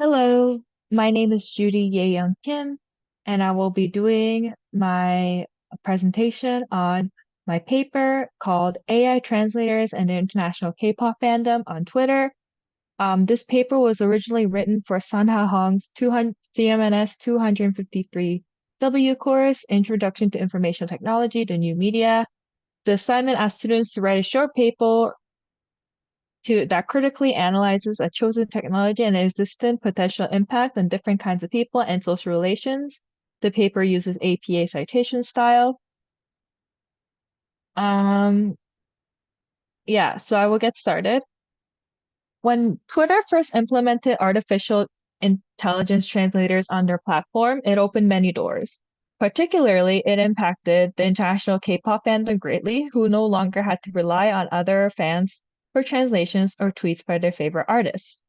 Hello, my name is Judy Young Kim, and I will be doing my presentation on my paper called AI Translators and the International K-pop Fandom on Twitter. This paper was originally written for Sanha Hong's 200, CMNS 253W course, Introduction to Information Technology, the New Media. The assignment asked students to write a short paper that critically analyzes a chosen technology and its distant potential impact on different kinds of people and social relations. The paper uses APA citation style. Um, yeah, so I will get started. When Twitter first implemented artificial intelligence translators on their platform, it opened many doors. Particularly, it impacted the international K-pop fandom greatly, who no longer had to rely on other fans for translations or tweets by their favorite artists.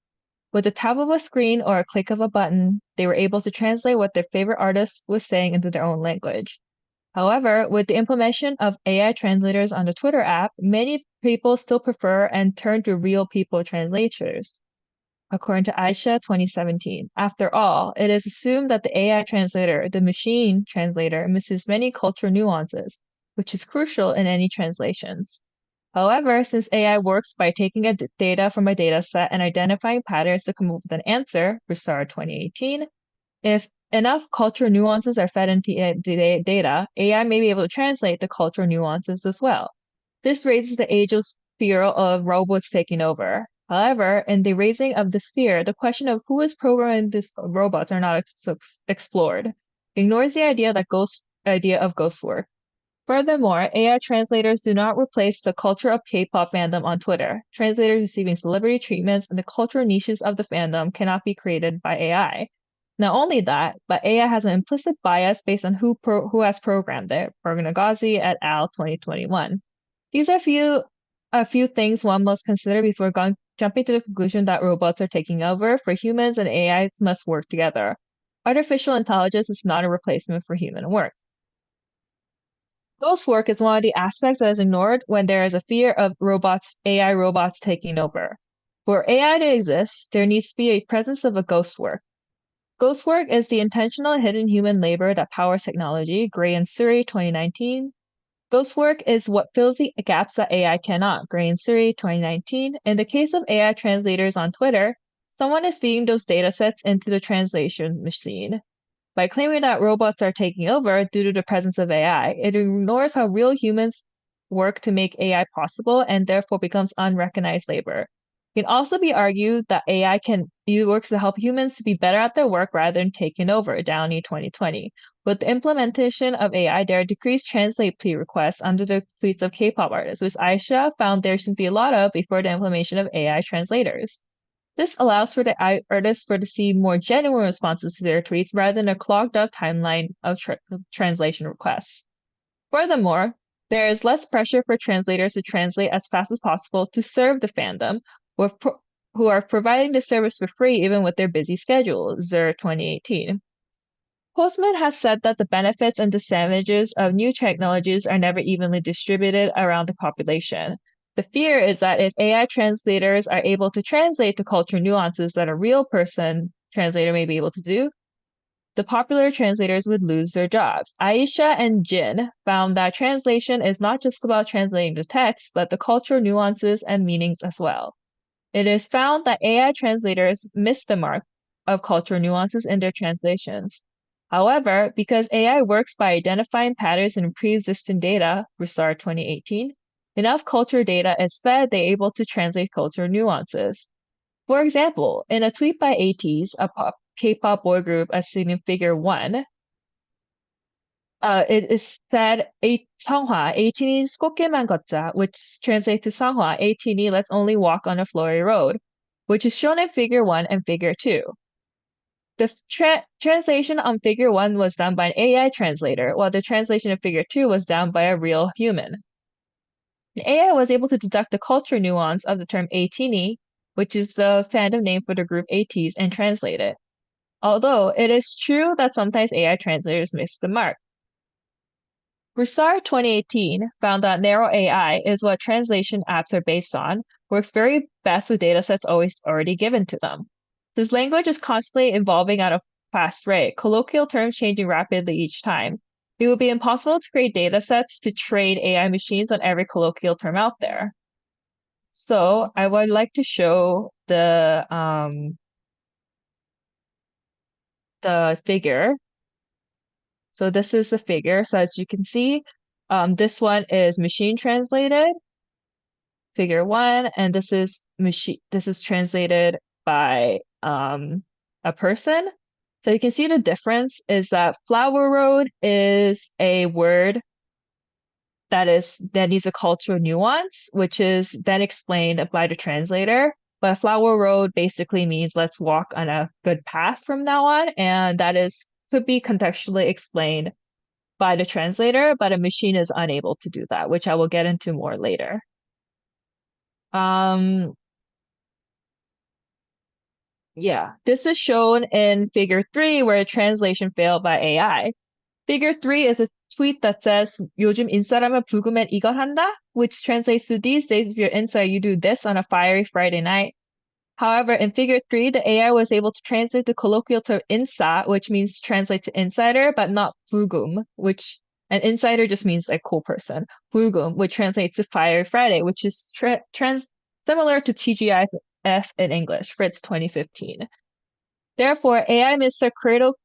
With the tap of a screen or a click of a button, they were able to translate what their favorite artist was saying into their own language. However, with the implementation of AI translators on the Twitter app, many people still prefer and turn to real people translators, according to Aisha 2017. After all, it is assumed that the AI translator, the machine translator, misses many cultural nuances, which is crucial in any translations. However, since AI works by taking data from a data set and identifying patterns to come up with an answer, Broussard 2018, if enough cultural nuances are fed into the data, AI may be able to translate the cultural nuances as well. This raises the age-old fear of robots taking over. However, in the raising of this fear, the question of who is programming these robots are not explored. It ignores the idea of ghost work. Furthermore, AI translators do not replace the culture of K-pop fandom on Twitter. Translators receiving celebrity treatments and the cultural niches of the fandom cannot be created by AI. Not only that, but AI has an implicit bias based on who has programmed it. Borgnagazi et al. 2021. These are a few things one must consider before jumping to the conclusion that robots are taking over, for humans and AIs must work together. Artificial intelligence is not a replacement for human work. Ghost work is one of the aspects that is ignored when there is a fear of AI robots taking over. For AI to exist, there needs to be a presence of a ghost work. Ghost work is the intentional hidden human labor that powers technology, Gray and Suri 2019. Ghost work is what fills the gaps that AI cannot, Gray and Suri 2019. In the case of AI translators on Twitter, someone is feeding those datasets into the translation machine. By claiming that robots are taking over due to the presence of AI, it ignores how real humans work to make AI possible and therefore becomes unrecognized labor. It can also be argued that works to help humans to be better at their work rather than taking over, Downey 2020. With the implementation of AI, there are decreased translate plea requests under the tweets of K-pop artists, which Aisha found there should be a lot of before the implementation of AI translators. This allows for the artists to see more genuine responses to their tweets rather than a clogged up timeline of translation requests. Furthermore, there is less pressure for translators to translate as fast as possible to serve the fandom, who are providing the service for free even with their busy schedule, Zur 2018. Postman has said that the benefits and disadvantages of new technologies are never evenly distributed around the population. The fear is that if AI translators are able to translate the cultural nuances that a real person translator may be able to do, the popular translators would lose their jobs. Aisha and Jin found that translation is not just about translating the text, but the cultural nuances and meanings as well. It is found that AI translators miss the mark of cultural nuances in their translations. However, because AI works by identifying patterns in pre-existing data, Broussard 2018, enough culture data is fed, they're able to translate cultural nuances. For example, in a tweet by ATEEZ, a K-pop boy group as seen in Figure 1, it is said, 성화, 18이's 꽃길만 걷자, which translates to Sanghwa, 18 let's only walk on a flowery road, which is shown in Figure 1 and Figure 2. The translation on Figure 1 was done by an AI translator, while the translation of Figure 2 was done by a real human. The AI was able to deduct the culture nuance of the term 18, which is the fandom name for the group ATEEZ, and translate it. Although it is true that sometimes AI translators miss the mark. Broussard 2018 found that narrow AI is what translation apps are based on, works very best with datasets always already given to them. Since language is constantly evolving at a fast rate, colloquial terms changing rapidly each time, it would be impossible to create data sets to train AI machines on every colloquial term out there. So I would like to show the figure. So this is the figure. So as you can see, this one is machine translated, figure one, and this is translated by a person. So you can see the difference is that flower road is a word that needs a cultural nuance, which is then explained by the translator. But flower road basically means let's walk on a good path from now on, and that is could be contextually explained by the translator, but a machine is unable to do that, which I will get into more later. Um, yeah, this is shown in figure 3 where a translation failed by AI. Figure 3 is a tweet that says 요즘 인싸라면 부으면 이걸 한다, which translates to these days if you're inside, you do this on a fiery Friday night. However, in figure 3, the AI was able to translate the colloquial term insa, which means translate to insider, but not bugum, which an insider just means like cool person. Bugum, which translates to fiery Friday, which is similar to TGIF in English, Fritz 2015. Therefore, AI missed a critical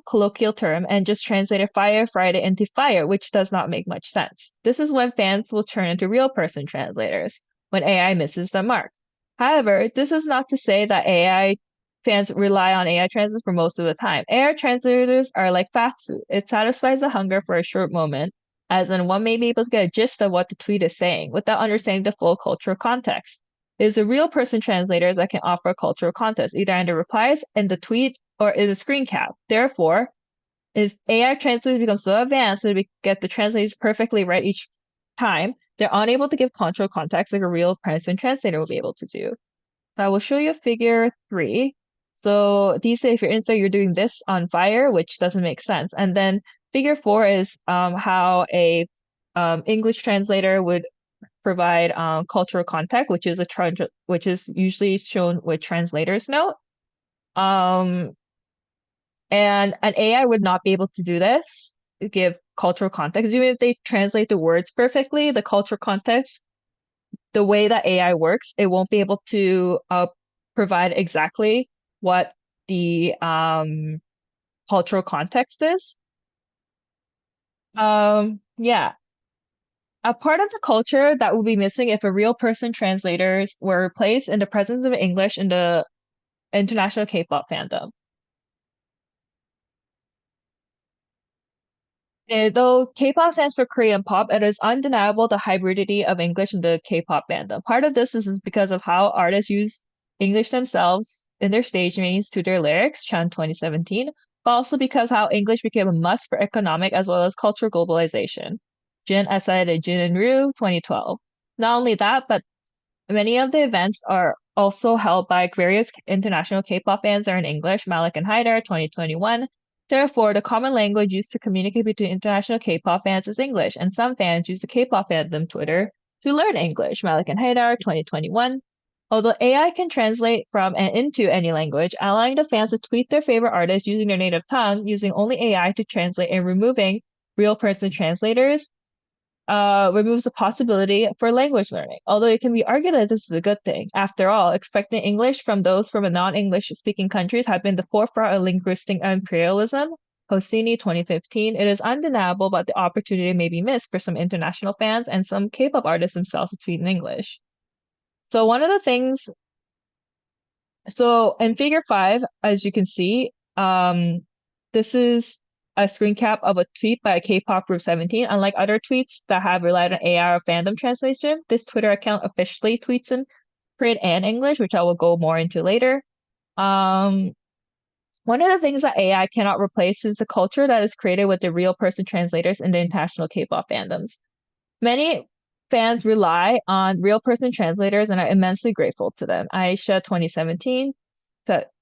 colloquial term and just translated Fire Friday into fire, which does not make much sense. This is when fans will turn into real person translators, when AI misses the mark. However, this is not to say that AI fans rely on AI translators for most of the time. AI translators are like fast food. It satisfies the hunger for a short moment, as in one may be able to get a gist of what the tweet is saying without understanding the full cultural context. It is a real person translator that can offer cultural context, either in the replies, in the tweet, or in the screen cap. Therefore, if AI translators become so advanced that we get the translators perfectly right each time, they're unable to give cultural context like a real person translator will be able to do. So I will show you figure 3. So these days, if you're inside, you're doing this on fire, which doesn't make sense. And then figure 4 is how a English translator would provide cultural context, which is usually shown with translator's note. And an AI would not be able to do this, give cultural context. Even if they translate the words perfectly, the cultural context, the way that AI works, it won't be able to provide exactly what the cultural context is. Yeah. A part of the culture that would be missing if a real person translators were replaced in the presence of English in the international K-pop fandom. Though K-pop stands for Korean pop, it is undeniable the hybridity of English in the K-pop fandom. Part of this is because of how artists use English themselves in their stage names to their lyrics, Chan 2017, but also because how English became a must for economic as well as cultural globalization. Jin cited Jin and Ryu 2012. Not only that, but many of the events are also held by various international K-pop fans are in English, Malik and Haidar 2021. Therefore, the common language used to communicate between international K-pop fans is English, and some fans use the K-pop fandom Twitter to learn English, Malik and Haidar 2021. Although AI can translate from and into any language, allowing the fans to tweet their favorite artists using their native tongue, using only AI to translate and removing real person translators, removes the possibility for language learning, although it can be argued that this is a good thing. After all, expecting English from those from a non-English speaking countries have been the forefront of linguistic imperialism. Hosseini 2015, it is undeniable, but the opportunity may be missed for some international fans and some K-pop artists themselves to tweet in English. So one of the things, so in figure 5, as you can see, this is a screen cap of a tweet by a K-pop group 17. Unlike other tweets that have relied on AI or fandom translation, this Twitter account officially tweets in Korean and English, which I will go more into later. One of the things that AI cannot replace is the culture that is created with the real person translators in the international K-pop fandoms. Many fans rely on real person translators and are immensely grateful to them. Aisha 2017,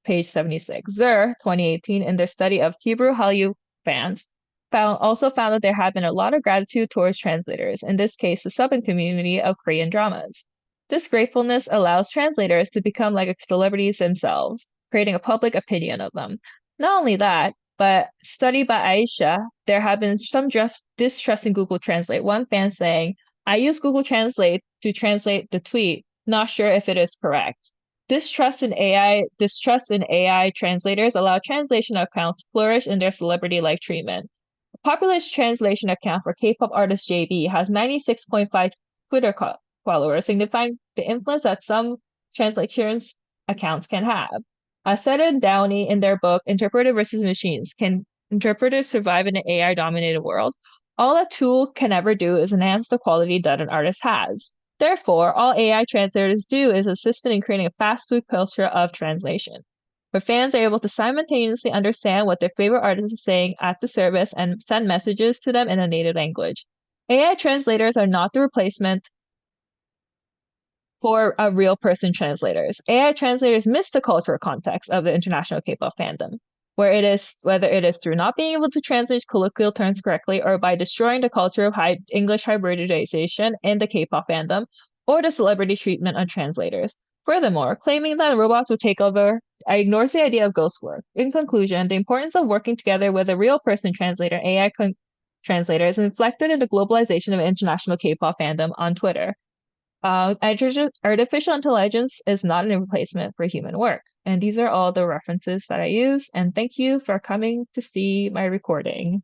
page 76. Zur 2018, in their study of Hebrew Hallyu fans, also found that there had been a lot of gratitude towards translators, in this case, the sub community of Korean dramas. This gratefulness allows translators to become like celebrities themselves. creating a public opinion of them. Not only that, but study by Aisha, there have been some distrust in Google Translate. One fan saying, I use Google Translate to translate the tweet, not sure if it is correct. Distrust in AI translators allow translation accounts flourish in their celebrity-like treatment. A popular translation account for K-pop artist JB has 96.5 Twitter followers, signifying the influence that some translations accounts can have. As said in Downey in their book Interpreter versus Machines, Can Interpreters Survive in an AI-Dominated World? All a tool can ever do is enhance the quality that an artist has. Therefore, all AI translators do is assist in creating a fast-food culture of translation, where fans are able to simultaneously understand what their favorite artist is saying at the service and send messages to them in a native language. AI translators are not the replacement for real person translators. AI translators miss the cultural context of the international K-pop fandom, whether it is through not being able to translate colloquial terms correctly or by destroying the culture of English hybridization in the K-pop fandom or the celebrity treatment on translators. Furthermore, claiming that robots will take over ignores the idea of ghost work. In conclusion, the importance of working together with a real person translator, translator, is reflected in the globalization of international K-pop fandom on Twitter. Artificial intelligence is not a replacement for human work. And these are all the references that I use. And thank you for coming to see my recording.